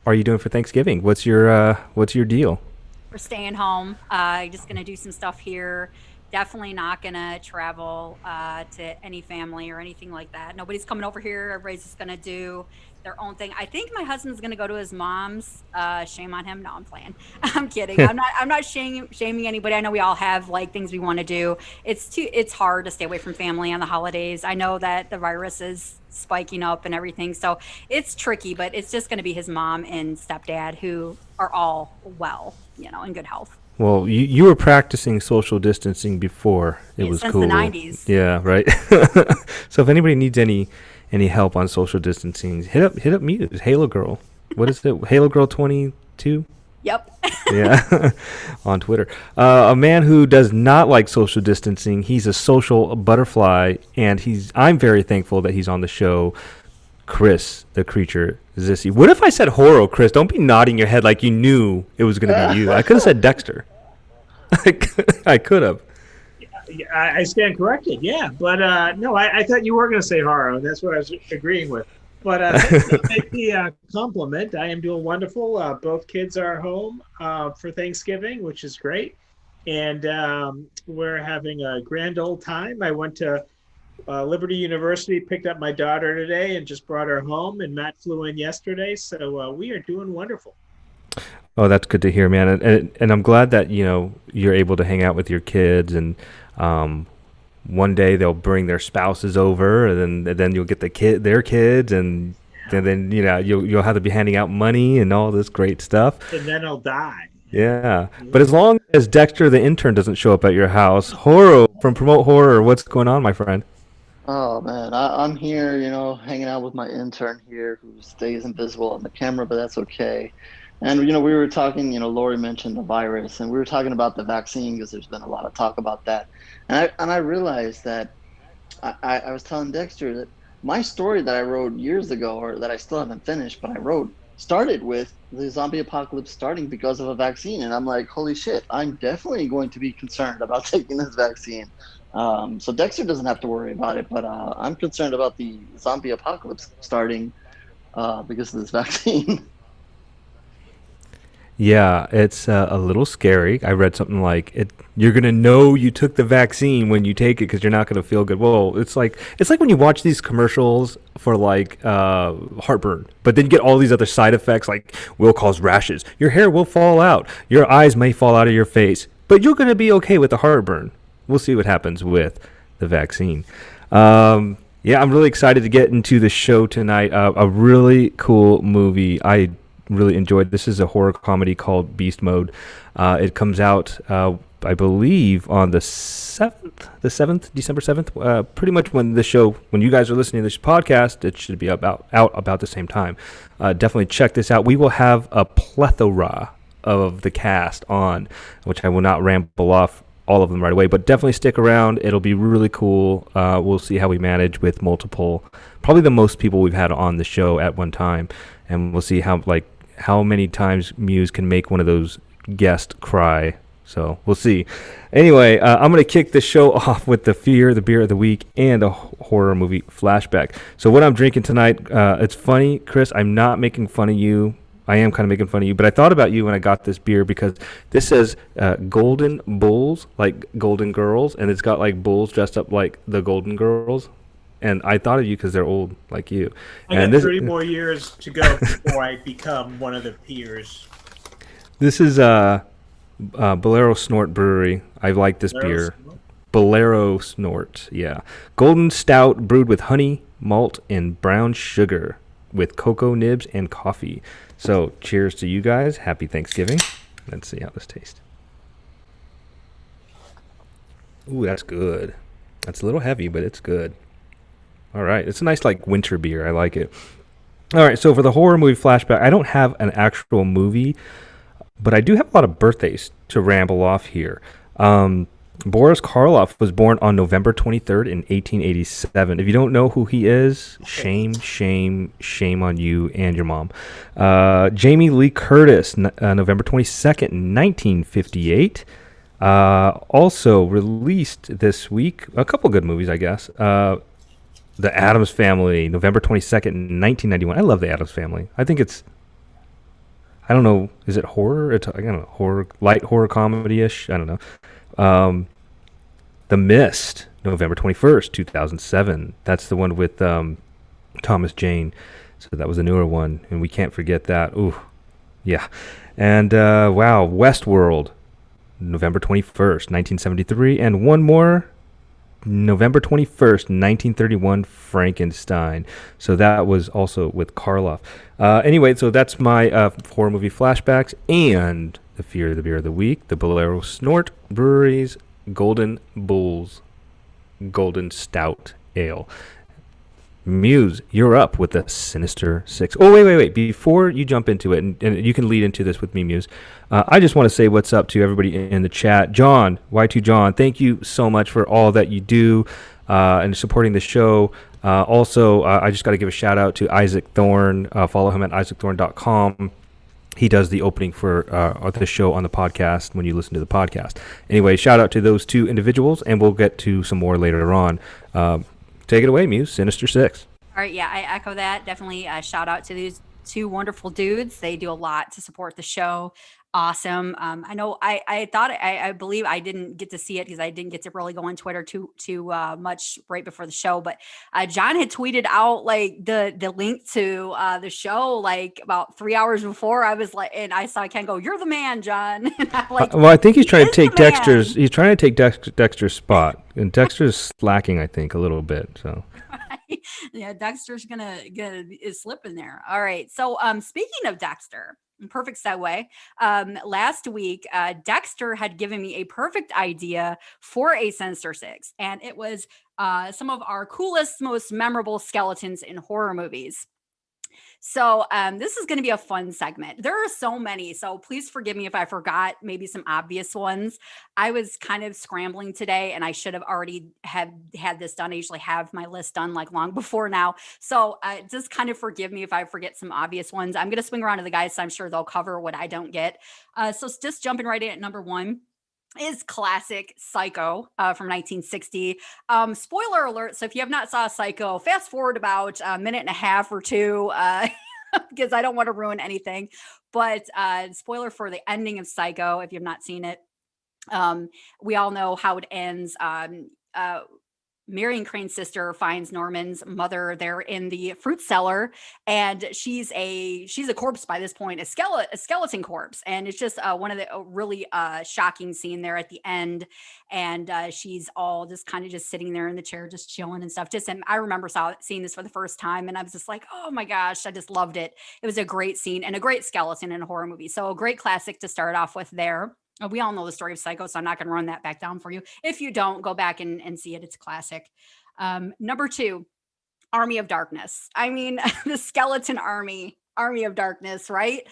are you doing for Thanksgiving? What's your deal? We're staying home. Just gonna do some stuff here. Definitely not gonna travel to any family or anything like that. Nobody's coming over here. Everybody's just gonna do their own thing. I think my husband's gonna go to his mom's. Shame on him. No, I'm playing. I'm kidding. I'm not shaming anybody. I know we all have like things we want to do. It's hard to stay away from family on the holidays. I know that the virus is spiking up and everything, so it's tricky. But it's just gonna be his mom and stepdad who are all well, in good health. Well, you were practicing social distancing before it Yeah, was since the cool. 90s. Yeah, right. So if anybody needs any help on social distancing, hit up Muse, Halo Girl. What is it? Halo Girl 22? Yep. Yeah, on Twitter. A man who does not like social distancing. He's a social butterfly, and I'm very thankful that he's on the show. Chris, the creature, Zissy. What if I said Horo, Chris? Don't be nodding your head like you knew it was going to be you. I could have said Dexter. I could have. Yeah, I stand corrected. Yeah, but no, I thought you were going to say horror, and that's what I was agreeing with. But take the compliment. I am doing wonderful. Both kids are home for Thanksgiving, which is great, and we're having a grand old time. I went to Liberty University, picked up my daughter today, and just brought her home. And Matt flew in yesterday, so we are doing wonderful. Oh, that's good to hear, man. And I'm glad that you're able to hang out with your kids, and um, one day they'll bring their spouses over, and then you'll get their kids, and then you'll have to be handing out money and all this great stuff. And then I'll die. Yeah, but as long as Dexter the intern doesn't show up at your house, Horror from Promote Horror, what's going on, my friend? Oh man, I'm here, hanging out with my intern here who stays invisible on the camera, but that's okay. And we were talking, Lori mentioned the virus, and we were talking about the vaccine because there's been a lot of talk about that. And I realized that I was telling Dexter that my story that I wrote years ago, or that I still haven't finished, but I wrote, started with the zombie apocalypse starting because of a vaccine. And I'm like, holy shit, I'm definitely going to be concerned about taking this vaccine. So Dexter doesn't have to worry about it, but I'm concerned about the zombie apocalypse starting because of this vaccine. Yeah, it's a little scary. I read something like it. You're gonna know you took the vaccine when you take it because you're not gonna feel good. Well, it's like when you watch these commercials for like heartburn, but then you get all these other side effects like will cause rashes. Your hair will fall out. Your eyes may fall out of your face, but you're gonna be okay with the heartburn. We'll see what happens with the vaccine. Yeah, I'm really excited to get into the show tonight. A really cool movie. I really enjoyed. This is a horror comedy called Beast Mode. It comes out, I believe, on the seventh, December 7th. Pretty much when you guys are listening to this podcast, it should be out about the same time. Definitely check this out. We will have a plethora of the cast on, which I will not ramble off all of them right away, but definitely stick around. It'll be really cool. We'll see how we manage with multiple, probably the most people we've had on the show at one time, and we'll see how many times Muse can make one of those guests cry. So we'll see. Anyway, I'm going to kick the show off with the fear, the beer of the week, and a horror movie flashback. So what I'm drinking tonight, it's funny, Chris, I'm not making fun of you. I am kind of making fun of you, but I thought about you when I got this beer because this says Golden Bulls, like Golden Girls, and it's got like bulls dressed up like the Golden Girls. And I thought of you because they're old like you. I And got this 30 more years to go before I become one of the peers. this is Bolero Snort Brewery. I like this beer. Bolero Snort, yeah. Golden Stout brewed with honey, malt, and brown sugar with cocoa nibs and coffee. So, cheers to you guys. Happy Thanksgiving. Let's see how this tastes. Ooh, that's good. That's a little heavy, but it's good. All right. It's a nice, like, winter beer. I like it. All right. So, for the horror movie flashback, I don't have an actual movie, but I do have a lot of birthdays to ramble off here. Boris Karloff was born on November 23rd in 1887. If you don't know who he is, shame, shame, shame on you and your mom. Jamie Lee Curtis, November 22nd, 1958. Also released this week, a couple good movies, I guess. The Addams Family, November 22nd, 1991. I love The Addams Family. I think it's I don't know. Is it horror? It's, I don't know, horror, light horror comedy ish. I don't know. The Mist, November 21st, 2007. That's the one with Thomas Jane. So that was a newer one, and we can't forget that. Ooh, yeah. And wow, Westworld, November 21st, 1973. And one more, November 21st, 1931, Frankenstein. So that was also with Karloff. Anyway, so that's my horror movie flashbacks and the Fear of the Beer of the Week, the Bolero Snort Brewery's Golden Bulls Golden Stout Ale. Muse, you're up with the Sinister Six. Oh, wait. Before you jump into it, and you can lead into this with me, Muse, I just want to say what's up to everybody in the chat. John, Y2 John, thank you so much for all that you do and supporting the show. Also, I just got to give a shout out to Isaac Thorne. Follow him at isaacthorne.com. He does the opening for the show on the podcast when you listen to the podcast. Anyway, shout out to those two individuals, and we'll get to some more later on. Take it away, Muse. Sinister Six. All right, yeah, I echo that. Definitely a shout out to these two wonderful dudes. They do a lot to support the show. Awesome. I know I believe I didn't get to see it because I didn't get to really go on Twitter too much right before the show, but John had tweeted out like the link to the show like about 3 hours before. I was like, and I saw Ken go, "You're the man, John." And I'm like, well, I think he's trying to take Dexter's. He's trying to take Dexter's spot, and Dexter's slacking, I think, a little bit. So. Yeah, Dexter's is slipping there. All right. So speaking of Dexter, perfect segue. Last week, Dexter had given me a perfect idea for a Sinister Six, and it was some of our coolest, most memorable skeletons in horror movies. So this is going to be a fun segment. There are so many, so please forgive me if I forgot maybe some obvious ones. I was kind of scrambling today, and I should have already had this done. I usually have my list done like long before now. So just kind of forgive me if I forget some obvious ones. I'm going to swing around to the guys, so I'm sure they'll cover what I don't get. So just jumping right in at number one is classic Psycho from 1960. Spoiler alert. So if you have not saw Psycho, fast forward about a minute and a half or two because I don't want to ruin anything. But spoiler for the ending of Psycho if you have not seen it. We all know how it ends. Marion Crane's sister finds Norman's mother there in the fruit cellar, and she's a corpse by this point, a skeleton corpse, and it's just one of the really shocking scene there at the end, and she's all just kind of just sitting there in the chair, just chilling and stuff. And I remember seeing this for the first time, and I was just like, oh my gosh, I just loved it. It was a great scene and a great skeleton in a horror movie, so a great classic to start off with there. We all know the story of Psycho, so I'm not going to run that back down for you. If you don't, go back and see it. It's a classic. Number two, Army of Darkness. I mean, the skeleton army of darkness, right?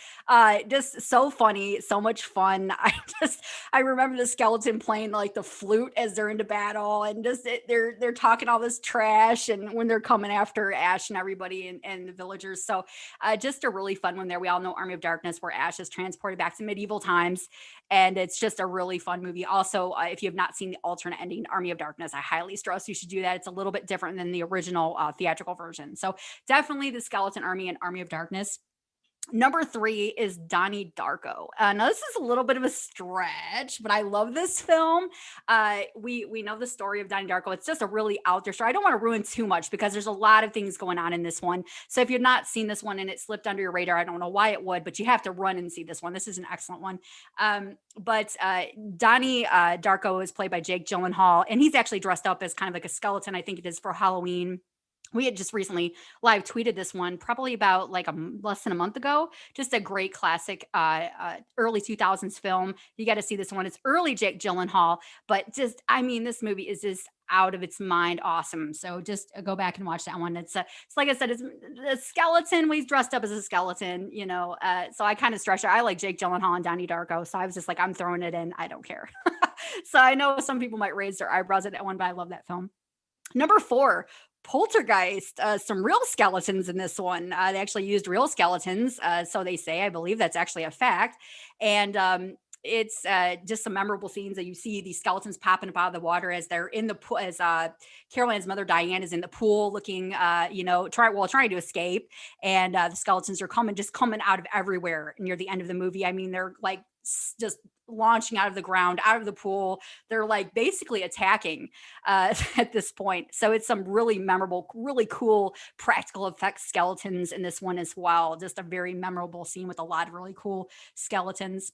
Just so funny, so much fun. I remember the skeleton playing like the flute as they're into battle, and just they're talking all this trash, and when they're coming after Ash and everybody and the villagers. So just a really fun one there. We all know Army of Darkness, where Ash is transported back to medieval times, and it's just a really fun movie. Also, if you have not seen the alternate ending, Army of Darkness, I highly stress you should do that. It's a little bit different than the original theatrical version. So definitely the Skeleton Army and Army of Darkness. Number three is Donnie Darko. Now this is a little bit of a stretch, but I love this film. We know the story of Donnie Darko. It's just a really out there story. I don't want to ruin too much because there's a lot of things going on in this one. So if you've not seen this one and it slipped under your radar, I don't know why it would, but you have to run and see this one. This is an excellent one. But Donnie Darko is played by Jake Gyllenhaal, and he's actually dressed up as kind of like a skeleton. I think it is for Halloween. We had just recently live tweeted this one probably about like less than a month ago. Just a great classic early 2000s film. You got to see this one. It's early Jake Gyllenhaal, but just, I mean, this movie is just out of its mind awesome. So just go back and watch that one. It's like I said, it's a skeleton. He's dressed up as a skeleton, you know. So I kind of stretch it. I like Jake Gyllenhaal and Donnie Darko. So I was just like, I'm throwing it in. I don't care. So I know some people might raise their eyebrows at that one, but I love that film. Number four, Poltergeist. Some real skeletons in this one. They actually used real skeletons. So they say, I believe that's actually a fact. And it's just some memorable scenes that you see these skeletons popping up out of the water as they're in the pool, as Carol Ann's mother Diane is in the pool looking, trying to escape, and the skeletons are coming out of everywhere near the end of the movie. I mean, they're like just launching out of the ground, out of the pool. They're like basically attacking at this point. So it's some really memorable, really cool practical effects skeletons in this one as well. Just a very memorable scene with a lot of really cool skeletons.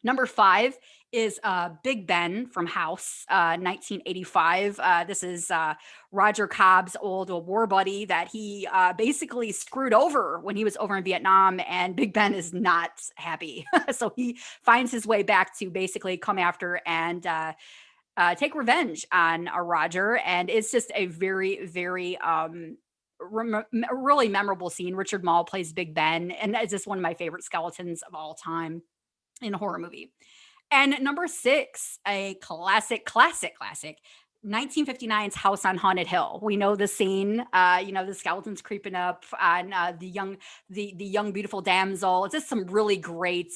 Number 5 is Big Ben from House, 1985. This is Roger Cobb's old war buddy that he basically screwed over when he was over in Vietnam, and Big Ben is not happy. So he finds his way back to basically come after and take revenge on Roger. And it's just a very, very really memorable scene. Richard Mall plays Big Ben, and it's just one of my favorite skeletons of all time in a horror movie. And number 6, a classic 1959's House on Haunted Hill. We know the scene, the skeletons creeping up on the young beautiful damsel. It's just some really great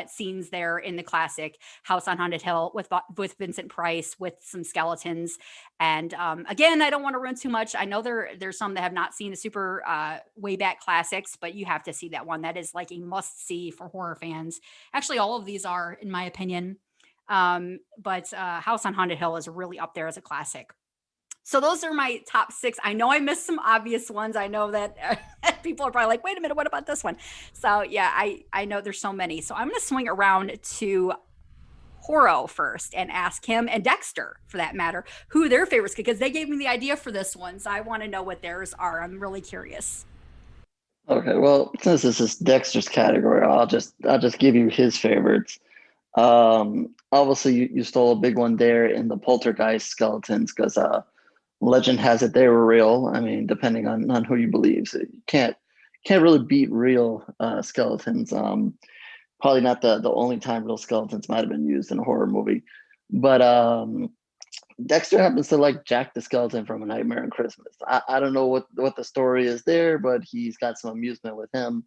scenes there in the classic House on Haunted Hill with Vincent Price, with some skeletons. And again, I don't want to ruin too much. I know there's some that have not seen the super way back classics, but you have to see that one. That is like a must see for horror fans. Actually, all of these are, in my opinion. But House on Haunted Hill is really up there as a classic. So those are my top 6. I know I missed some obvious ones. I know that people are probably like, wait a minute, what about this one? So yeah, I know there's so many. So I'm going to swing around to Horo first and ask him, and Dexter for that matter, who their favorites, because they gave me the idea for this one. So I want to know what theirs are. I'm really curious. Okay, well, since this is Dexter's category, I'll just give you his favorites. Obviously you stole a big one there in the poltergeist skeletons, because legend has it they were real. I mean, depending on who you believe, so you can't really beat real skeletons. Probably not the only time real skeletons might have been used in a horror movie, but Dexter happens to like Jack the Skeleton from A Nightmare on Christmas. I don't know what the story is there, but he's got some amusement with him.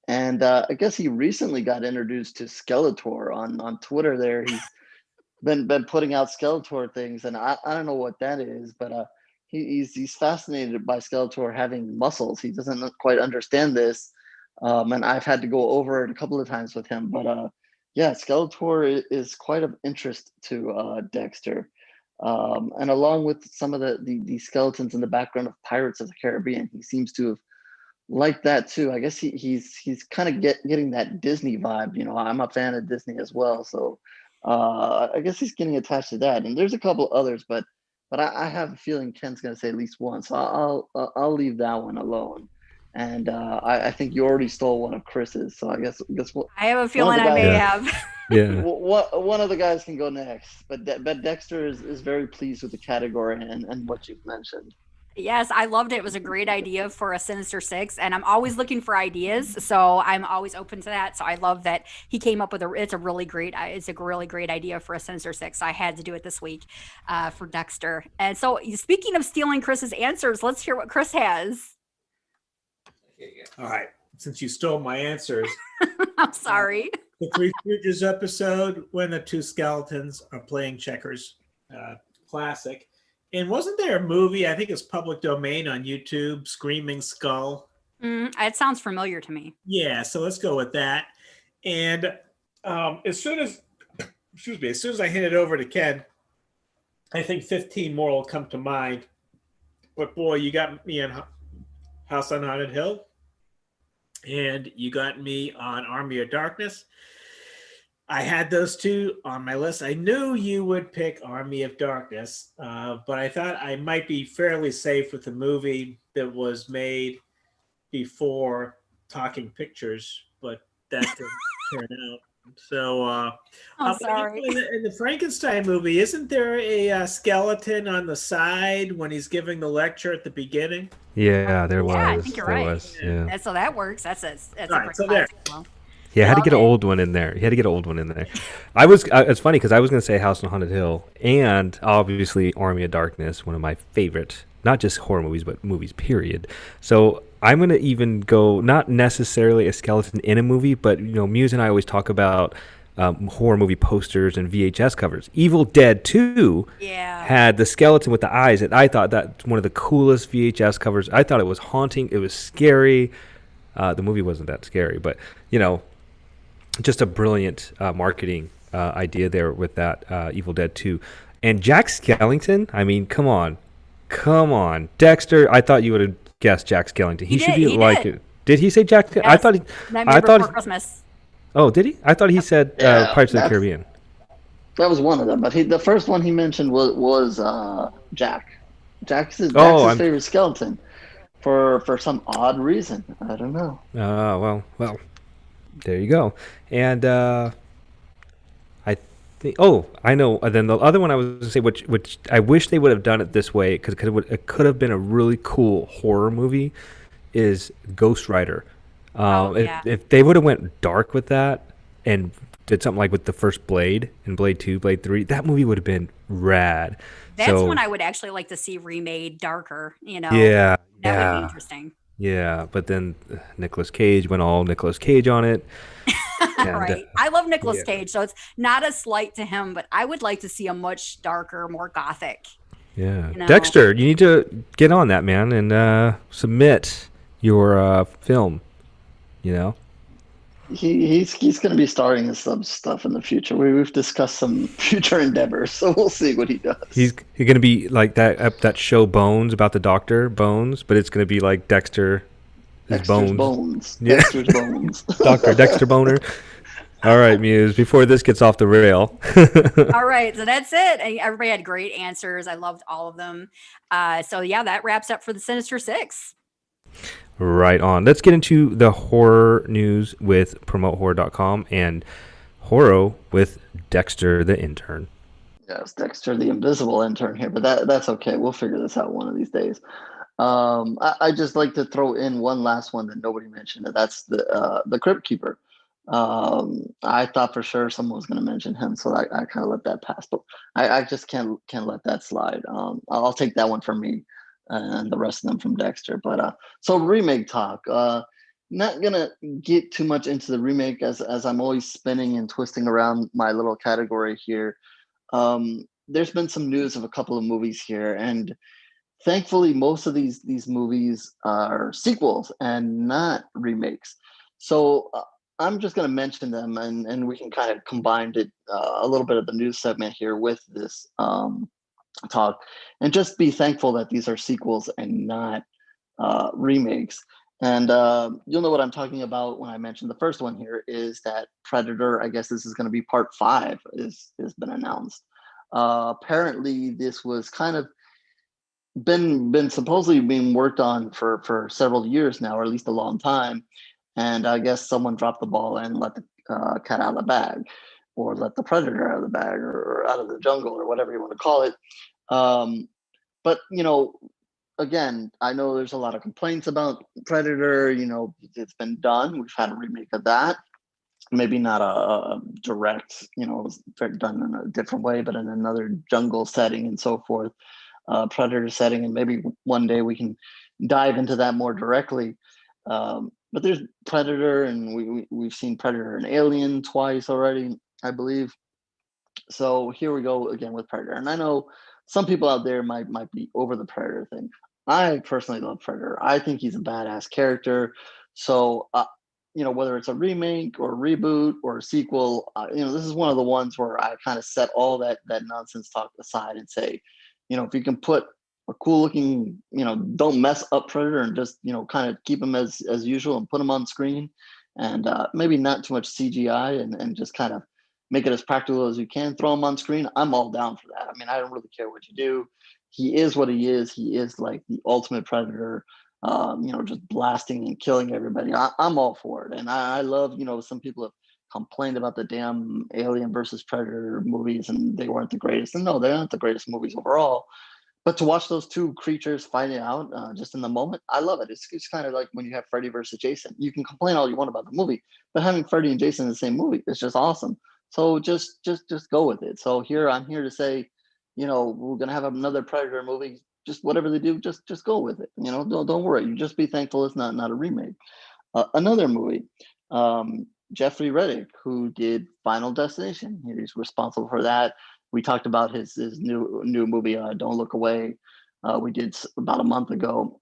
And I guess he recently got introduced to Skeletor on Twitter there. He's been putting out Skeletor things, and I don't know what that is, but he's fascinated by Skeletor having muscles. He doesn't quite understand this, and I've had to go over it a couple of times with him. But yeah, Skeletor is quite of interest to Dexter. And along with some of the skeletons in the background of Pirates of the Caribbean, he seems to have like that too. I guess he's kind of getting that Disney vibe. I'm a fan of Disney as well, so I guess he's getting attached to that. And there's a couple others, but I have a feeling Ken's going to say at least one, so I'll leave that one alone. And I think you already stole one of Chris's, so I guess I have a feeling I may have. Yeah. One of the guys can go next, but Dexter is very pleased with the category and what you've mentioned. Yes, I loved it. It was a great idea for a Sinister Six, and I'm always looking for ideas, so I'm always open to that. So I love that he came up with it's a really great idea for a Sinister Six. So I had to do it this week for Dexter. And so, speaking of stealing Chris's answers, let's hear what Chris has. All right, since you stole my answers, I'm sorry. The Three Stooges episode when the two skeletons are playing checkers, classic. And wasn't there a movie, I think it's public domain on YouTube, Screaming Skull? It sounds familiar to me. Yeah, so let's go with that. And as soon as I hand it over to Ken, I think 15 more will come to mind. But boy, you got me in House on Haunted Hill, and you got me on Army of Darkness. I had those two on my list. I knew you would pick Army of Darkness, but I thought I might be fairly safe with the movie that was made before Talking Pictures, but that didn't turn out. So, I'm sorry. In the Frankenstein movie, isn't there a skeleton on the side when he's giving the lecture at the beginning? Yeah, there was. Yeah, I think you're right. Yeah. So that works. That's a right, so there. Yeah, I had to get an old one in there. It's funny because I was going to say House on Haunted Hill and obviously Army of Darkness, one of my favorite, not just horror movies, but movies, period. So I'm going to even go, not necessarily a skeleton in a movie, but, Muse and I always talk about horror movie posters and VHS covers. Evil Dead 2 Yeah. had the skeleton with the eyes, and I thought that one of the coolest VHS covers. I thought it was haunting. It was scary. The movie wasn't that scary, but you know, just a brilliant marketing idea there with that Evil Dead 2. And Jack Skellington, I mean, come on, Dexter. I thought you would have guessed Jack Skellington. He should be like did. it. Did he say Jack? Yes. I thought he. Nightmare I thought. Before Christmas. Oh, did he? I thought he said Yeah, Pirates of the Caribbean. that was one of them. But the first one he mentioned was Jack. Jack's his I'm. favorite skeleton for some odd reason. I don't know. Well. There you go. And I think. Oh, I know. Then the other one I was going to say, which I wish they would have done it this way, because it could have been a really cool horror movie, is Ghost Rider. Yeah. If they would have went dark with that and did something like with the first Blade and Blade 2, Blade 3, that movie would have been rad. That's So, one I would actually like to see remade darker, you know. yeah, That would be yeah, interesting. yeah. But then Nicolas Cage went all Nicolas Cage on it. And, Right. I love Nicolas yeah. Cage, so it's not a slight to him, but I would like to see a much darker, more gothic. Yeah. You know? Dexter, you need to get on that, man, and submit your film, you know? He's going to be starring in some stuff in the future. We've discussed some future endeavors, so we'll see what he does. He's going to be like that show Bones about the doctor, Bones, but it's going to be like Dexter, his Dexter's bones. bones. Yeah. Dexter's bones. Dr. Dexter Boner. All right, Muse, before this gets off the rail. All right, so that's it. Everybody had great answers. I loved all of them. So yeah, that wraps up for the Sinister Six. Right on. Let's get into the horror news with PromoteHorror.com and Horror with Dexter the Intern. Yes, Dexter the invisible intern here, but that's okay. We'll figure this out one of these days. I just like to throw in one last one that nobody mentioned, and that's the Crypt Keeper. I thought for sure someone was going to mention him, so I kind of let that pass. But I just can't let that slide. I'll take that one from me, and the rest of them from Dexter. But so remake talk. Not gonna get too much into the remake as I'm always spinning and twisting around my little category here. There's been some news of a couple of movies here, and thankfully most of these movies are sequels and not remakes. So I'm just going to mention them, and we can kind of combine it a little bit of the news segment here with this talk, and just be thankful that these are sequels and not remakes. And you'll know what I'm talking about when I mention the first one here is that Predator, I guess this is going to be part 5, has been announced. Apparently this was kind of been supposedly being worked on for several years now, or at least a long time. And I guess someone dropped the ball and let the cat out of the bag, or let the predator out of the bag, or out of the jungle, or whatever you want to call it. But again, I know there's a lot of complaints about Predator. It's been done. We've had a remake of that. Maybe not a direct, done in a different way, but in another jungle setting and so forth, Predator setting, and maybe one day we can dive into that more directly. But there's Predator, and we've seen Predator and Alien twice already, I believe. So here we go again with Predator. And I know some people out there might be over the Predator thing. I personally love Predator. I think he's a badass character. So whether it's a remake or a reboot or a sequel, this is one of the ones where I kind of set all that nonsense talk aside and say, if you can put a cool looking, don't mess up Predator, and just, kind of keep him as usual and put him on screen, and maybe not too much CGI, and just kind of make it as practical as you can, throw him on screen. I'm all down for that. I mean, I don't really care what you do. He is what he is. He is like the ultimate Predator, just blasting and killing everybody. I'm all for it. And I love, some people have complained about the damn Alien versus Predator movies, and they weren't the greatest. And no, they're not the greatest movies overall. But to watch those two creatures fight it out just in the moment, I love it. It's kind of like when you have Freddy versus Jason. You can complain all you want about the movie, but having Freddy and Jason in the same movie is just awesome. So just go with it. So I'm here to say, we're gonna have another Predator movie. Just whatever they do, just go with it. Don't worry. You just be thankful it's not a remake. Another movie. Jeffrey Reddick, who did Final Destination. He's responsible for that. We talked about his new movie, Don't Look Away. We did about a month ago.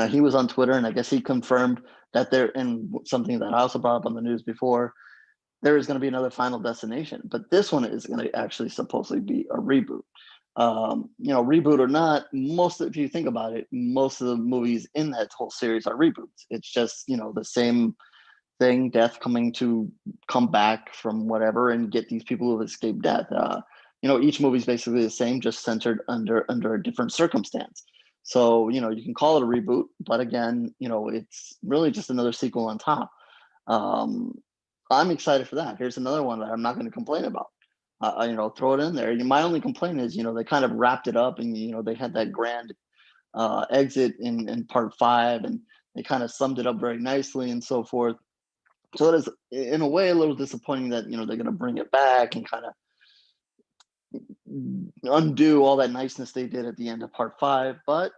He was on Twitter, and I guess he confirmed that there, and something that I also brought up on the news before, there is going to be another Final Destination, but this one is going to actually supposedly be a reboot. Reboot or not, if you think about it, most of the movies in that whole series are reboots. It's just, the same thing, death coming to come back from whatever and get these people who have escaped death. Each movie is basically the same, just centered under a different circumstance. So, you can call it a reboot, but again, it's really just another sequel on top. I'm excited for that. Here's another one that I'm not going to complain about. Throw it in there. My only complaint is, they kind of wrapped it up, and they had that grand exit in part 5, and they kind of summed it up very nicely and so forth. So it is, in a way, a little disappointing that they're going to bring it back and kind of undo all that niceness they did at the end of part 5. But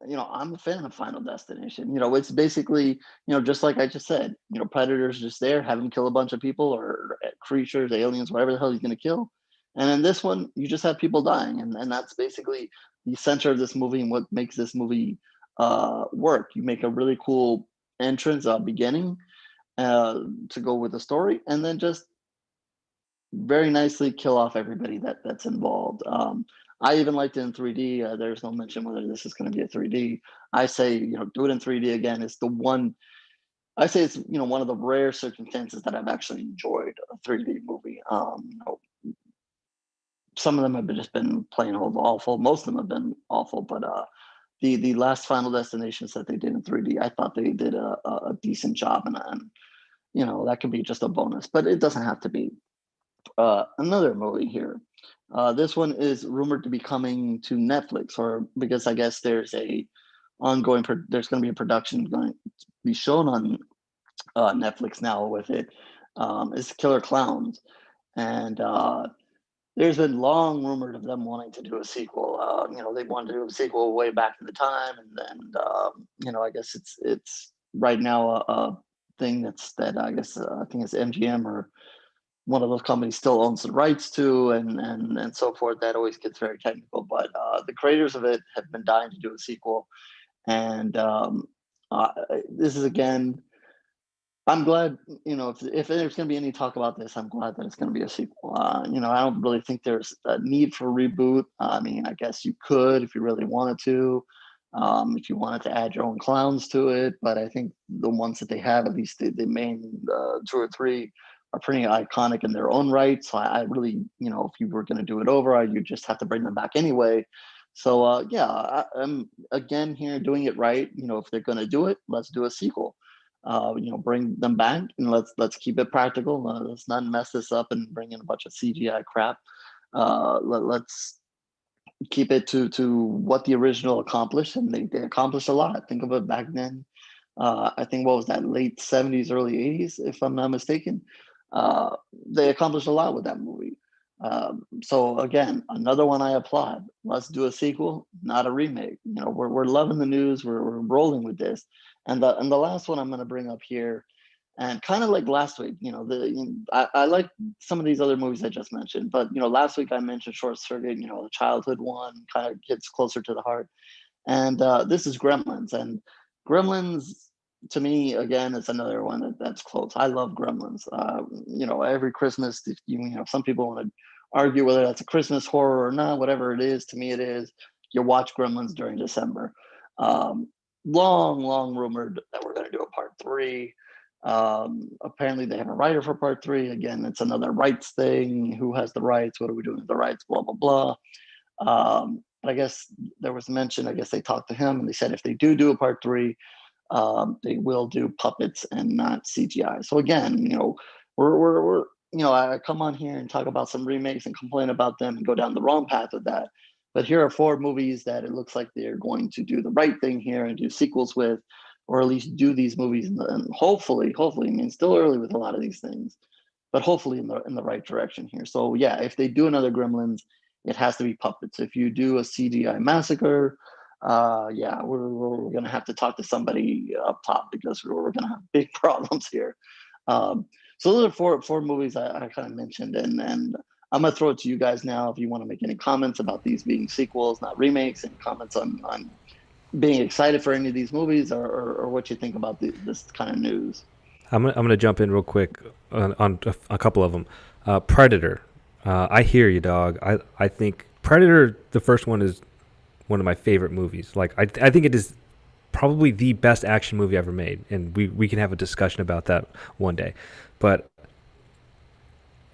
I'm a fan of Final Destination. It's basically, just like I just said, Predator's just there, have him kill a bunch of people or creatures, aliens, whatever the hell he's going to kill. And in this one, you just have people dying. And that's basically the center of this movie and what makes this movie work. You make a really cool entrance, beginning to go with the story, and then just very nicely kill off everybody that's involved. I even liked it in 3D. There's no mention whether this is going to be a 3D. I say, do it in 3D again. It's the one. I say it's one of the rare circumstances that I've actually enjoyed a 3D movie. Some of them have just been plain old awful. Most of them have been awful, but the last Final Destinations that they did in 3D, I thought they did a decent job, and that could be just a bonus, but it doesn't have to be. Another movie here. This one is rumored to be coming to Netflix, or because I guess there's a ongoing. There's going to be a production going to be shown on Netflix now with it. It's Killer Clowns, and there's been long rumored of them wanting to do a sequel. They wanted to do a sequel way back in the time, and I guess it's right now a thing that I guess I think it's MGM or one of those companies still owns the rights to, and so forth. That always gets very technical, but the creators of it have been dying to do a sequel, and this is, again, I'm glad, if there's going to be any talk about this, I'm glad that it's going to be a sequel. I don't really think there's a need for a reboot. I mean, I guess you could if you really wanted to, if you wanted to add your own clowns to it, but I think the ones that they have, at least the main 2 or 3, are pretty iconic in their own right. So I really, if you were going to do it over, you just have to bring them back anyway. So I'm again here doing it right. If they're going to do it, let's do a sequel. Bring them back, and let's keep it practical. Let's not mess this up and bring in a bunch of CGI crap. Let's keep it to what the original accomplished, and they accomplished a lot. Think of it back then. I think, what was that, late 70s, early 80s, if I'm not mistaken. They accomplished a lot with that movie. So again, another one I applaud. Let's do a sequel, not a remake. We're loving the news. We're rolling with this. And the last one I'm going to bring up here, and kind of like last week, I like some of these other movies I just mentioned, but last week I mentioned Short Circuit. The childhood one kind of gets closer to the heart, and this is Gremlins. And Gremlins, to me, again, it's another one that's close. I love Gremlins. Every Christmas, some people want to argue whether that's a Christmas horror or not. Whatever it is, to me, it is. You watch Gremlins during December. Long rumored that we're going to do a part 3. Apparently, they have a writer for part 3. Again, it's another rights thing. Who has the rights? What are we doing with the rights? Blah blah blah. But I guess there was mention. I guess they talked to him, and they said if they do a part 3. They will do puppets and not CGI. So again, we're I come on here and talk about some remakes and complain about them and go down the wrong path with that. But here are 4 movies that it looks like they're going to do the right thing here and do sequels with, or at least do these movies and hopefully, I mean, still early with a lot of these things, but hopefully in the right direction here. So yeah, if they do another Gremlins, it has to be puppets. If you do a CGI Massacre, we're going to have to talk to somebody up top, because we're going to have big problems here. So those are four movies I kind of mentioned, and I'm gonna throw it to you guys now if you want to make any comments about these being sequels, not remakes, and comments on being excited for any of these movies, or what you think about this kind of news. I'm gonna jump in real quick on a couple of them. Predator. I hear you, dog. I think Predator, the first one, is one of my favorite movies. Like I think it is probably the best action movie ever made, and we can have a discussion about that one day. But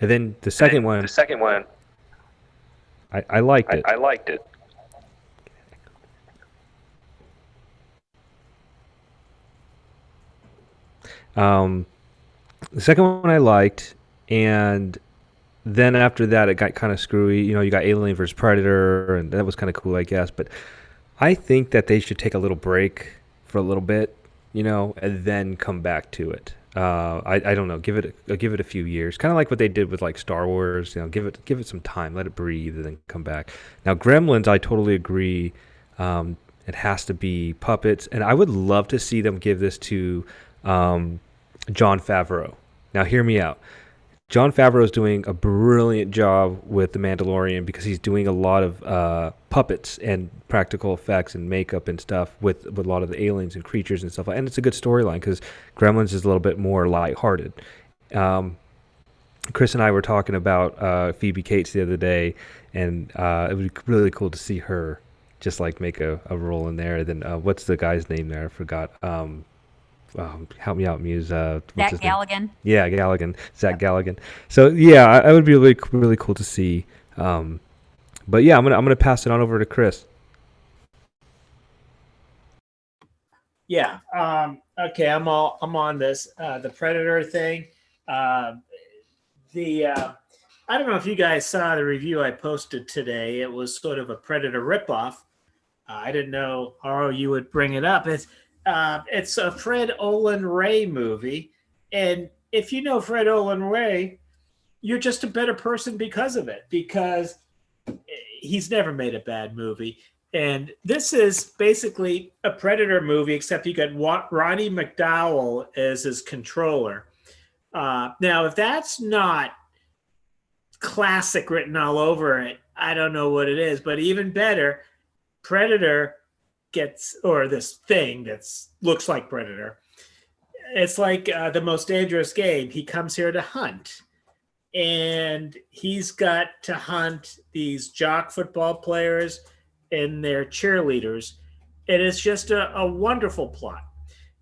and then the second one, I liked it. I liked it. The second one I liked, and then after that it got kind of screwy. You know, you got Alien versus Predator, and that was kind of cool, I guess. But I think that they should take a little break for a little bit, you know, and then come back to it. I don't know. Give it a few years, kind of like what they did with like Star Wars. You know, give it some time, let it breathe, and then come back. Now, Gremlins, I totally agree. It has to be puppets, and I would love to see them give this to John Favreau. Now, hear me out. John Favreau is doing a brilliant job with The Mandalorian because he's doing a lot of puppets and practical effects and makeup and stuff with a lot of the aliens and creatures and stuff. And it's a good storyline because Gremlins is a little bit more lighthearted. Chris and I were talking about Phoebe Cates the other day, and it would be really cool to see her just like make a role in there. Then what's the guy's name there? I forgot. Help me out, Muse. What's Zach his name? Galligan. Yeah, Galligan, Zach Galligan. So yeah, I would be really cool to see. But yeah, I'm gonna pass it on over to Chris. Yeah. Okay. I'm on this. The Predator thing. I don't know if you guys saw the review I posted today. It was sort of a Predator ripoff. I didn't know, Haro, you would bring it up. It's a Fred Olen Ray movie, and if you know Fred Olen Ray, you're just a better person because of it. Because he's never made a bad movie, and this is basically a Predator movie, except you got Roddy McDowell as his controller. Now, if that's not classic written all over it, I don't know what it is. But even better, Predator gets, or this thing that looks like Predator, it's like the most dangerous game. He comes here to hunt, and he's got to hunt these jock football players and their cheerleaders. It is just a wonderful plot.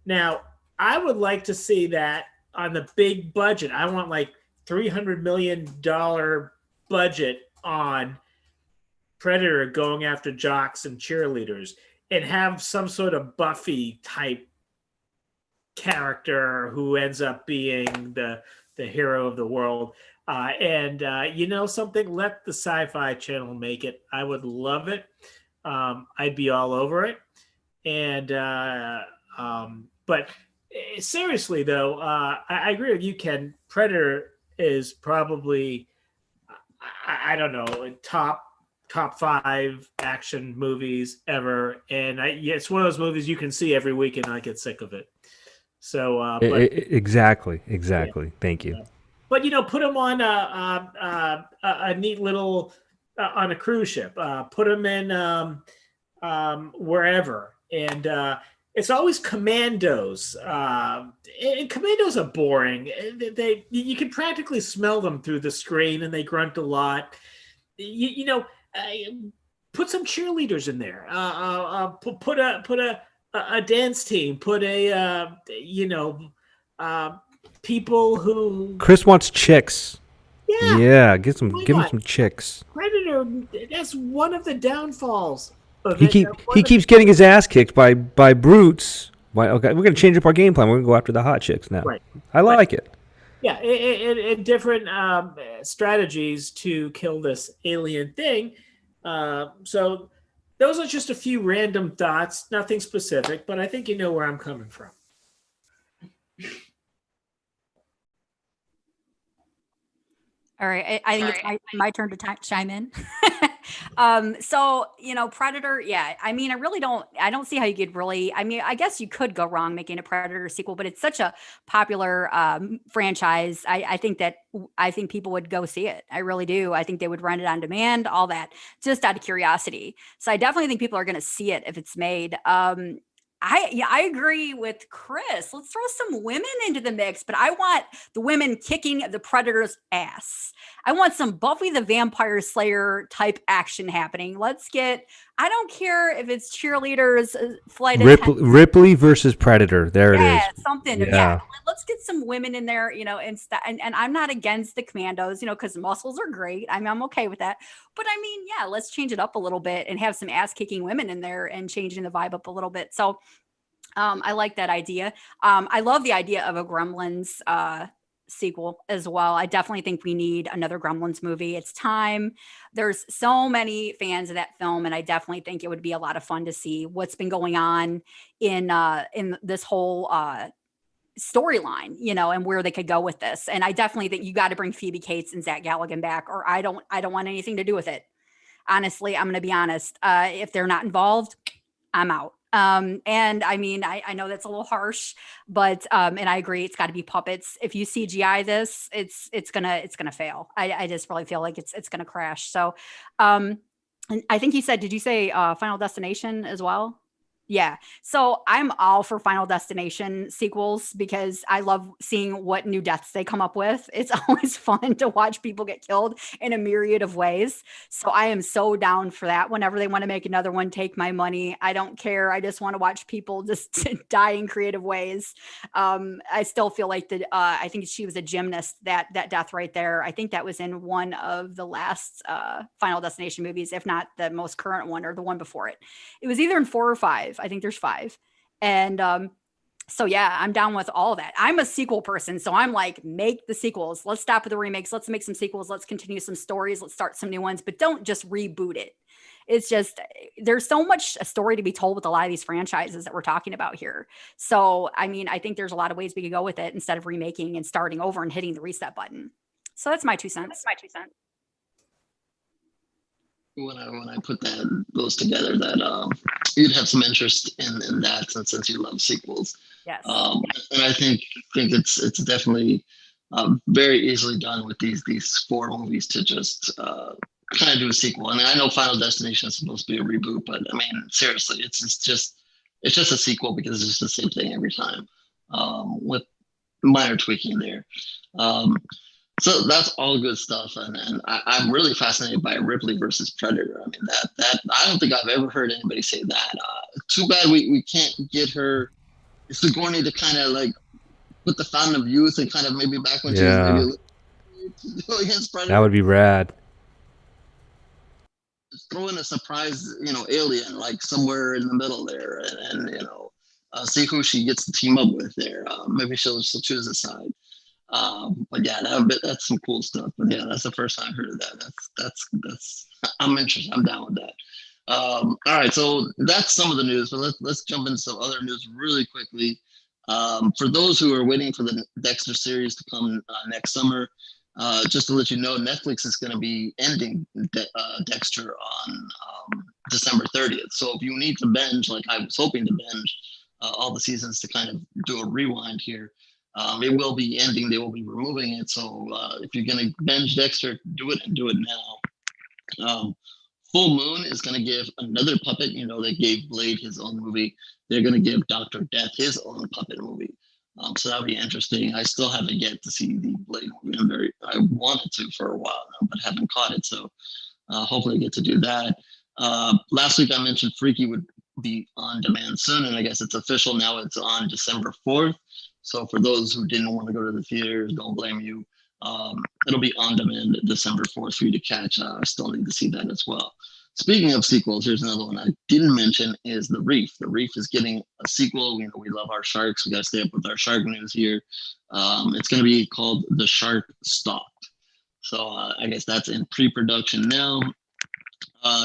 Now, I would like to see that on the big budget. I want like $300 million budget on Predator going after jocks and cheerleaders, and have some sort of Buffy type character who ends up being the hero of the world. You know something? Let the Sci-Fi Channel make it. I would love it. I'd be all over it. But seriously though, I agree with you, Ken. Predator is probably, I don't know, top 5 action movies ever, and it's one of those movies you can see every week and not get sick of it. So, Exactly. Yeah. Thank you. But put them on a neat little on a cruise ship. Put them in wherever, and it's always commandos. And commandos are boring. You can practically smell them through the screen, and they grunt a lot. Put some cheerleaders in there. Put a dance team. Put people who. Chris wants chicks. Yeah, give him some chicks. Predator. That's one of the downfalls. He keeps getting his ass kicked by brutes. Why? Okay, we're gonna change up our game plan. We're gonna go after the hot chicks now. Right. I like it. Yeah, and different strategies to kill this alien thing. So those are just a few random thoughts, nothing specific, but I think you know where I'm coming from. All right, I think it's my turn to chime in. So, Predator, yeah. I mean, I don't see how you could really, I mean, I guess you could go wrong making a Predator sequel, but it's such a popular franchise. I think people would go see it. I really do. I think they would rent it on demand, all that, just out of curiosity. So I definitely think people are going to see it if it's made. I agree with Chris. Let's throw some women into the mix, but I want the women kicking the Predator's ass. I want some Buffy the Vampire Slayer type action happening. I don't care if it's cheerleaders, flight attendants. Ripley versus Predator. There it Yeah, is. something. Yeah, let's get some women in there, and I'm not against the commandos, because muscles are great. I'm okay with that. But I mean, yeah, let's change it up a little bit and have some ass kicking women in there and changing the vibe up a little bit. So I like that idea. I love the idea of a Gremlins sequel as well. I definitely think we need another Gremlins movie. It's time. There's so many fans of that film, and I definitely think it would be a lot of fun to see what's been going on in this whole storyline, and where they could go with this. And I definitely think you got to bring Phoebe Cates and Zach Galligan back, or I don't want anything to do with it. Honestly, I'm going to be honest. If they're not involved, I'm out. And I mean, I know that's a little harsh, but and I agree, it's got to be puppets. If you CGI this, it's gonna fail. I just really feel like it's gonna crash. So, and I think did you say Final Destination as well? Yeah. So I'm all for Final Destination sequels because I love seeing what new deaths they come up with. It's always fun to watch people get killed in a myriad of ways. So I am so down for that. Whenever they want to make another one, take my money. I don't care. I just want to watch people just die in creative ways. I still feel like I think she was a gymnast, that death right there. I think that was in one of the last Final Destination movies, if not the most current one or the one before it. It was either in 4 or 5. I think there's 5. And so yeah, I'm down with all of that. I'm a sequel person, so I'm like, make the sequels. Let's stop with the remakes. Let's make some sequels. Let's continue some stories. Let's start some new ones, but don't just reboot it. It's just, there's so much a story to be told with a lot of these franchises that we're talking about here. So, I mean, I think there's a lot of ways we could go with it instead of remaking and starting over and hitting the reset button. So that's my 2 cents. When I put those together, that you'd have some interest in that since you love sequels. Yes. And I think it's definitely very easily done with these 4 movies to just kind of do a sequel. I mean, I know Final Destination is supposed to be a reboot, but I mean, seriously, it's just a sequel because it's just the same thing every time, with minor tweaking there. So that's all good stuff, and I'm really fascinated by Ripley versus Predator. I mean, that I don't think I've ever heard anybody say that. Too bad we can't get her Sigourney to kind of like put the fountain of youth and kind of maybe back when she was maybe against Predator. That would be rad. Throw in a surprise, alien like somewhere in the middle there, and see who she gets to team up with there. Maybe she'll choose a side. But yeah, that's some cool stuff. But yeah, that's the first time I heard of that. That's I'm interested. I'm down with that. All right, so that's some of the news. But let's jump into some other news really quickly. For those who are waiting for the Dexter series to come next summer, just to let you know, Netflix is going to be ending Dexter on December 30th. So if you need to binge, like I was hoping to binge all the seasons to kind of do a rewind here. It will be ending. They will be removing it. So if you're going to binge Dexter, do it and do it now. Full Moon is going to give another puppet. They gave Blade his own movie. They're going to give Dr. Death his own puppet movie. So that'll be interesting. I still haven't yet to see the Blade movie. I wanted to for a while now, but haven't caught it. So hopefully I get to do that. Last week I mentioned Freaky would be on demand soon, and I guess it's official now. It's on December 4th. So for those who didn't want to go to the theaters, don't blame you. It'll be on demand December 4th for you to catch. I still need to see that as well. Speaking of sequels, here's another one I didn't mention is The Reef. The Reef is getting a sequel. We love our sharks. We got to stay up with our shark news here. It's going to be called The Shark Stalked. So I guess that's in pre-production now.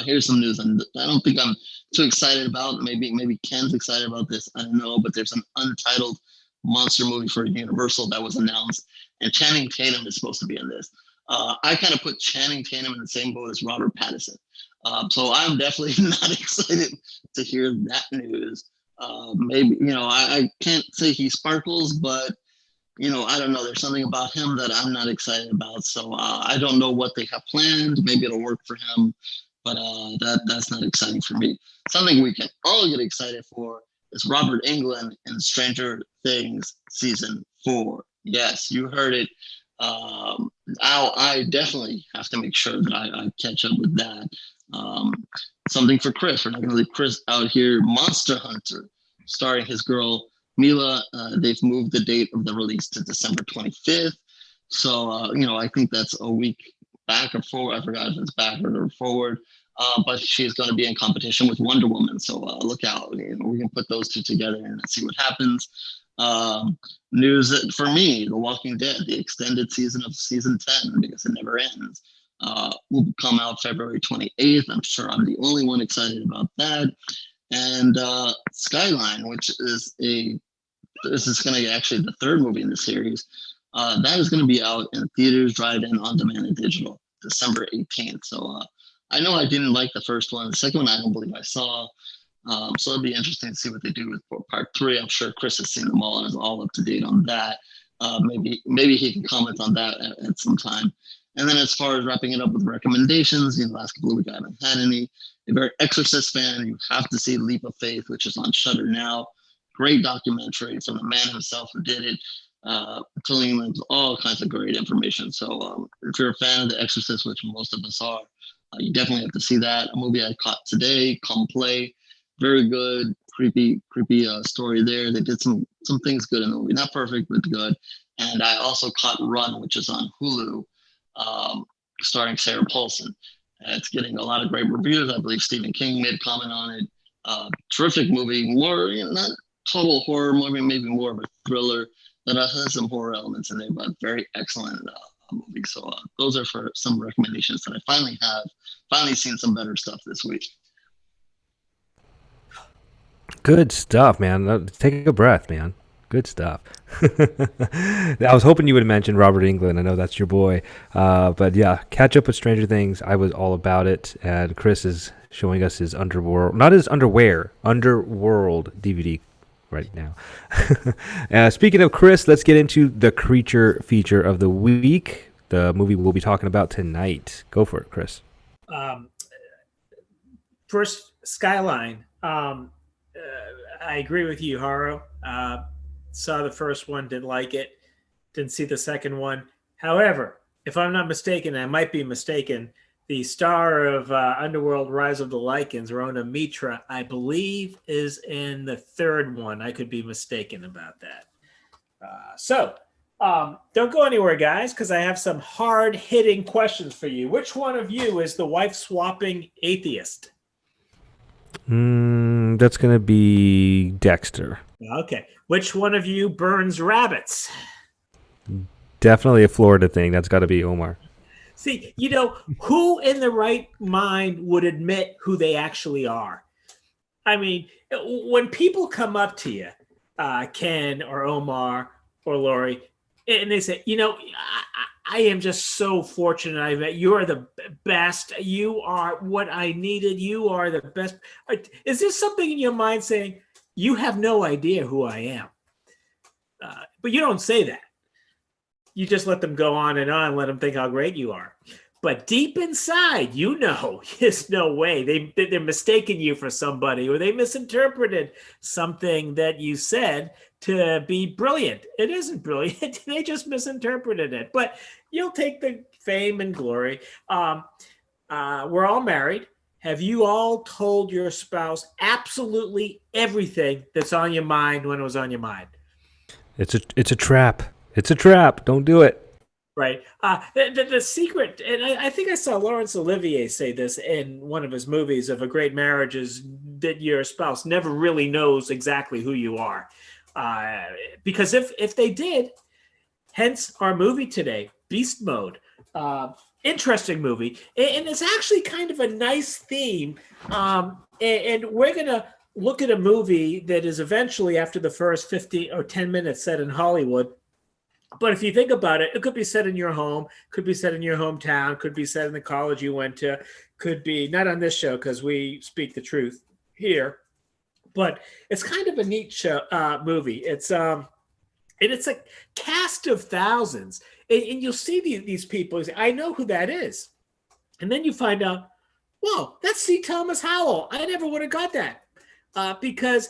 Here's some news I don't think I'm too excited about. Maybe Ken's excited about this. I don't know, but there's an untitled monster movie for Universal that was announced, and Channing Tatum is supposed to be in this. I kind of put Channing Tatum in the same boat as Robert Pattinson. So I'm definitely not excited to hear that news. Maybe, I can't say he sparkles, but I don't know. There's something about him that I'm not excited about. So I don't know what they have planned. Maybe it'll work for him, but that's not exciting for me. Something we can all get excited for is Robert Englund in Stranger Things season 4. Yes, you heard it. I definitely have to make sure that I catch up with that. Um, Something for Chris. We're not going to leave Chris out here. Monster Hunter, starring his girl Mila. They've moved the date of the release to December 25th. So, I think that's a week back or forward. I forgot if it's backward or forward. But she's going to be in competition with Wonder Woman. So look out. We can put those two together and see what happens. News for me, The Walking Dead, the extended season of season 10, because it never ends, will come out February 28th. I'm sure I'm the only one excited about that. And Skyline, which is this is going to be actually the third movie in the series. That is going to be out in theaters, drive-in, on-demand, and digital, December 18th. So I know I didn't like the first one. The second one, I don't believe I saw. So it'll be interesting to see what they do with part 3. I'm sure Chris has seen them all and is all up to date on that. Maybe he can comment on that at some time. And then as far as wrapping it up with recommendations, the last couple of weeks I haven't had any. If you're an Exorcist fan, you have to see Leap of Faith, which is on Shudder now. Great documentary from the man himself who did it. Telling them all kinds of great information. So if you're a fan of The Exorcist, which most of us are, you definitely have to see that. A movie I caught today, Come Play. Very good, creepy story there. They did some things good in the movie. Not perfect, but good. And I also caught Run, which is on Hulu, starring Sarah Paulson. It's getting a lot of great reviews. I believe Stephen King made a comment on it. Terrific movie. More, not total horror movie, maybe more of a thriller that has some horror elements in there, but very excellent movie. So those are for some recommendations that I finally seen some better stuff this week. Good stuff, man. Take a breath, man. Good stuff. I was hoping you would mention Robert Englund. I know that's your boy. But yeah, catch up with Stranger Things. I was all about it. And Chris is showing us his Underworld, not his underwear, Underworld DVD right now. Speaking of Chris, let's get into the creature feature of the week. The movie we'll be talking about tonight. Go for it, Chris. First, Skyline. I agree with you, Haro. Saw the first one, didn't like it. Didn't see the second one. However, if I'm not mistaken, I might be mistaken, the star of Underworld Rise of the Lycans, Rona Mitra, I believe is in the third one. I could be mistaken about that. So don't go anywhere, guys, because I have some hard-hitting questions for you. Which one of you is the wife-swapping atheist? That's going to be Dexter. Okay. Which one of you burns rabbits? Definitely a Florida thing. That's got to be Omar. See, who in the right mind would admit who they actually are? I mean, when people come up to you, Ken or Omar or Lori, and they say, I am just so fortunate I met you. Are the best. You are what I needed. You are the best. Is there something in your mind saying, you have no idea who I am? But you don't say that. You just let them go on and on, let them think how great you are. But deep inside, there's no way. They're mistaking you for somebody, or they misinterpreted something that you said to be brilliant. It isn't brilliant. They just misinterpreted it. But you'll take the fame and glory. We're all married. Have you all told your spouse absolutely everything that's on your mind when it was on your mind? It's a trap. It's a trap. Don't do it. Right. The secret, and I think I saw Laurence Olivier say this in one of his movies of A Great Marriage, is that your spouse never really knows exactly who you are. Because if they did, hence our movie today, Beast Mode. Interesting movie. And it's actually kind of a nice theme. And we're going to look at a movie that is eventually, after the first 50 or 10 minutes set in Hollywood, But if you think about it, it could be set in your home, could be set in your hometown, could be set in the college you went to, could be not on this show because we speak the truth here. But it's kind of a neat show, movie. And it's a cast of thousands, and you'll see these people. You say, I know who that is, and then you find out, whoa, that's C. Thomas Howell. I never would have got that because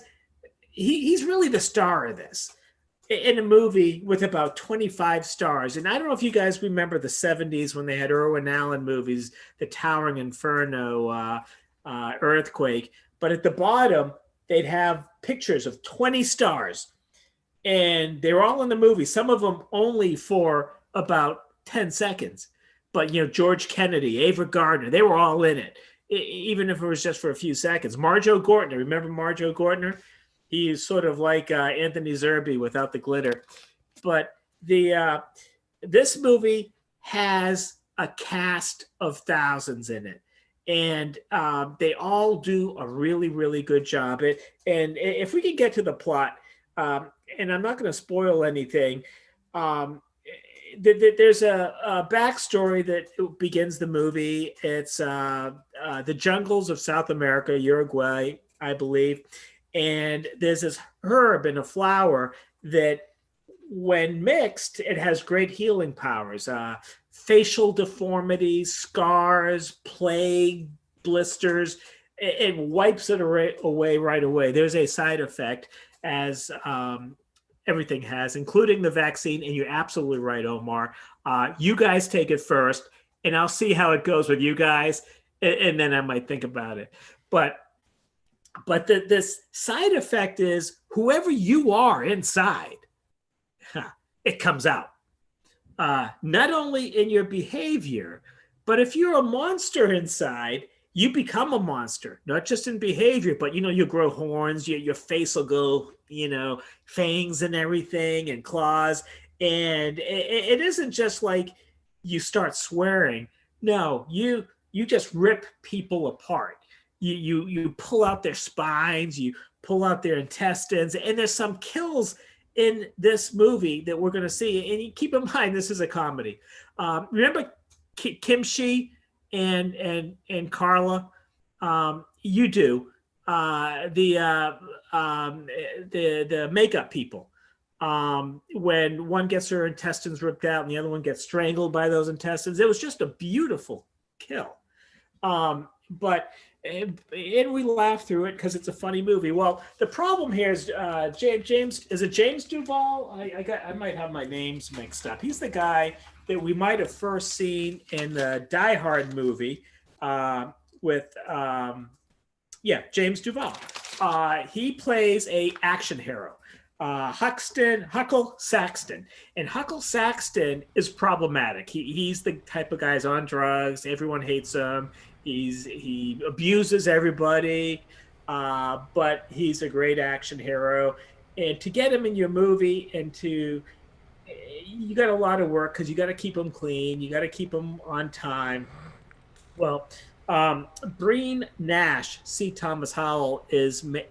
he's really the star of this in a movie with about 25 stars. And I don't know if you guys remember the 70s when they had Irwin Allen movies, The Towering Inferno, Earthquake. But at the bottom, they'd have pictures of 20 stars. And they were all in the movie, some of them only for about 10 seconds. But, George Kennedy, Ava Gardner, they were all in it, even if it was just for a few seconds. Marjoe Gortner, remember Marjoe Gortner? He's sort of like Anthony Zerbe without the glitter. But this movie has a cast of thousands in it. And they all do a really, really good job. And if we can get to the plot, and I'm not going to spoil anything, there's a backstory that begins the movie. It's the jungles of South America, Uruguay, I believe. And there's this herb and a flower that, when mixed, it has great healing powers. Facial deformities, scars, plague, blisters. It wipes it away right away. There's a side effect, as everything has, including the vaccine. And you're absolutely right, Omar. You guys take it first, and I'll see how it goes with you guys, and then I might think about it. But this side effect is, whoever you are inside, it comes out. Not only in your behavior, but if you're a monster inside, you become a monster, not just in behavior, but, you grow horns, your face will go, fangs and everything, and claws. And it isn't just like you start swearing. No, you just rip people apart. You pull out their spines, you pull out their intestines, and there's some kills in this movie that we're going to see. And you keep in mind, this is a comedy. Remember Kimchi and Carla? You do. The makeup people. When one gets her intestines ripped out and the other one gets strangled by those intestines, it was just a beautiful kill. And we laugh through it because it's a funny movie. Well, the problem here is James. Is it James Duval? I might have my names mixed up. He's the guy that we might have first seen in the Die Hard movie with James Duval. He plays a action hero. Huckle Saxton. And Huckle Saxton is problematic. He's the type of guy's on drugs. Everyone hates him. He abuses everybody, but he's a great action hero. And to get him in your movie, you got a lot of work because you got to keep him clean. You got to keep him on time. Well, Breen Nash, C. Thomas Howell,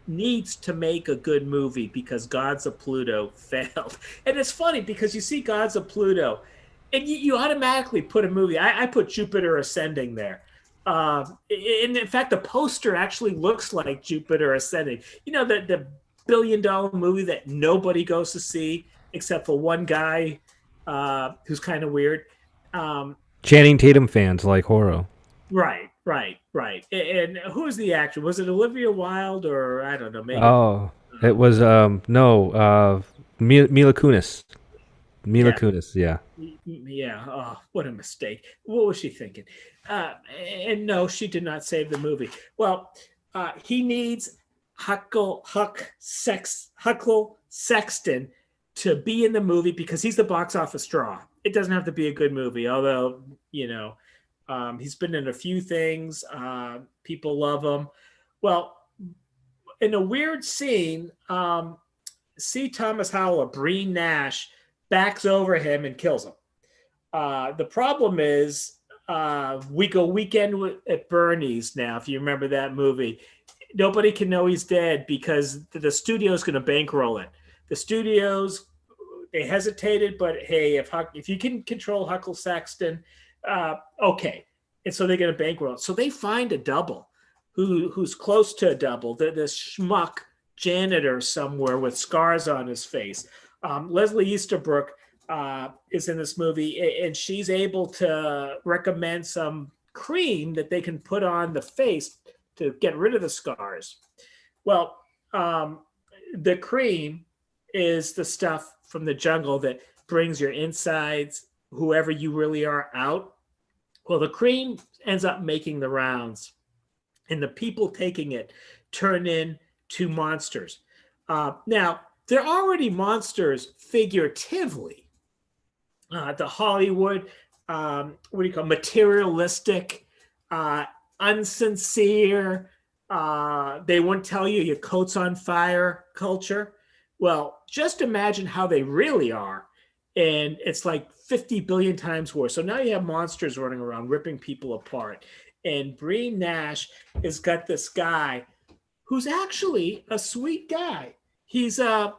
needs to make a good movie because Gods of Pluto failed. And it's funny because you see Gods of Pluto, and you automatically put a movie. I put Jupiter Ascending there. And in fact, the poster actually looks like Jupiter Ascending. The billion-dollar movie that nobody goes to see except for one guy who's kind of weird. Channing Tatum fans like horror. Right. And who was the actor? Was it Olivia Wilde or I don't know? Maybe. Oh, it was Mila Kunis. Mila Kunis, yeah. Yeah. Oh, what a mistake. What was she thinking? And no, she did not save the movie. Well, he needs Huckle Sexton to be in the movie because he's the box office draw. It doesn't have to be a good movie, although, he's been in a few things. People love him. Well, in a weird scene, C. Thomas Howell, Breen Nash, backs over him and kills him. The problem is we go Weekend at Bernie's now, if you remember that movie. Nobody can know he's dead because the studio's going to bankroll it. The studio's they hesitated, but hey, if you can control Huckle Saxton, okay. And so they get a bankroll. So they find a double who's close to a double. This schmuck janitor somewhere with scars on his face. Leslie Easterbrook is in this movie, and she's able to recommend some cream that they can put on the face to get rid of the scars. Well, the cream is the stuff from the jungle that brings your insides, whoever you really are, out. Well, the cream ends up making the rounds, and the people taking it turn into monsters. Now, they're already monsters figuratively. The Hollywood, what do you call it? Materialistic, unsincere, they won't tell you your coat's on fire culture. Well, just imagine how they really are. And it's like 50 billion times worse. So now you have monsters running around, ripping people apart. And Brie Nash has got this guy who's actually a sweet guy. He's probably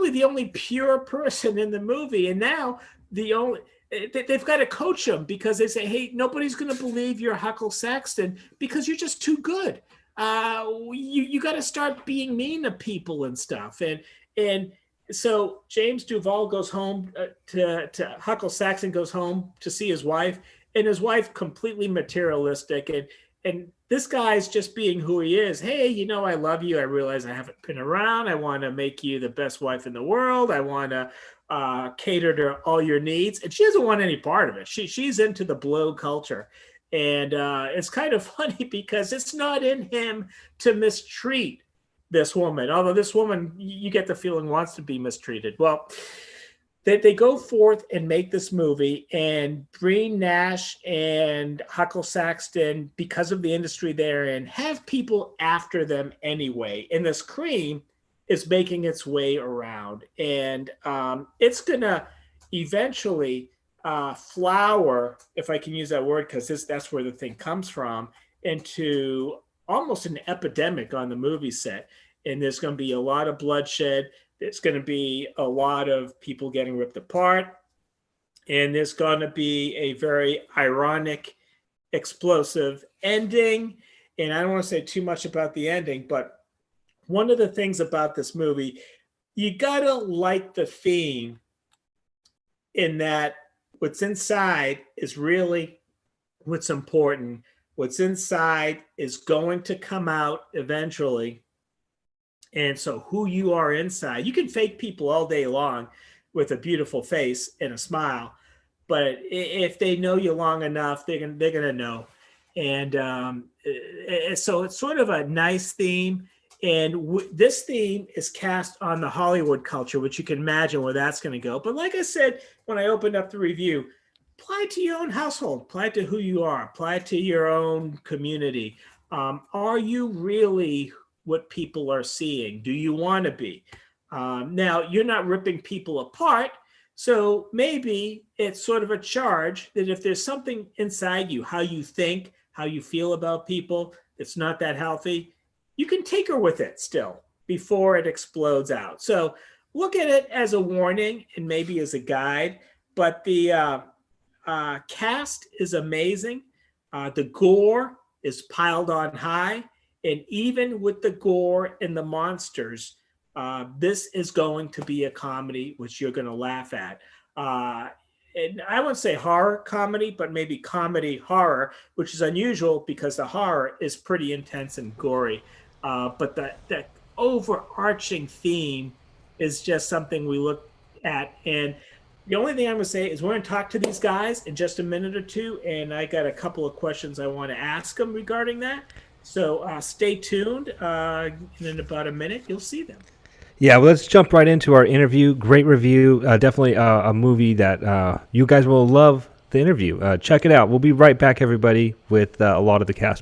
the only pure person in the movie. And now they've got to coach him because they say, hey, nobody's going to believe you're Huckle Saxton because you're just too good. You got to start being mean to people and stuff. And so James Duval goes home to Huckle Saxton goes home to see his wife, and his wife completely materialistic. And this guy's just being who he is. Hey, I love you. I realize I haven't been around. I want to make you the best wife in the world. I want to cater to all your needs. And she doesn't want any part of it. She's into the blow culture. And it's kind of funny because it's not in him to mistreat this woman. Although this woman, you get the feeling, wants to be mistreated. Well, they go forth and make this movie, and Brie Nash and Huckle Saxton, because of the industry they're in, have people after them anyway. And this cream is making its way around, and it's gonna eventually flower, if I can use that word, because that's where the thing comes from, into almost an epidemic on the movie set. And there's going to be a lot of bloodshed. There's going to be a lot of people getting ripped apart. And there's going to be a very ironic, explosive ending. And I don't want to say too much about the ending, but one of the things about this movie, you got to like the theme in that what's inside is really what's important. What's inside is going to come out eventually. And so who you are inside, you can fake people all day long with a beautiful face and a smile, but if they know you long enough, they're gonna know. And so it's sort of a nice theme. And this theme is cast on the Hollywood culture, which you can imagine where that's going to go. But like I said, when I opened up the review, apply it to your own household, apply it to who you are, apply it to your own community. Are you really what people are seeing? Do you want to be? Now, you're not ripping people apart, so maybe it's sort of a charge that if there's something inside you, how you think, how you feel about people, it's not that healthy, you can tinker with it still before it explodes out. So look at it as a warning and maybe as a guide, but the cast is amazing. The gore is piled on high. And even with the gore and the monsters, this is going to be a comedy which you're going to laugh at. And I wouldn't say horror comedy, but maybe comedy horror, which is unusual because the horror is pretty intense and gory. But the overarching theme is just something we look at. And the only thing I'm going to say is we're going to talk to these guys in just a minute or two, and I got a couple of questions I want to ask them regarding that. So stay tuned. In about a minute, you'll see them. Yeah, well, let's jump right into our interview. Great review. Definitely a movie that you guys will love the interview. Check it out. We'll be right back, everybody, with a lot of the cast members.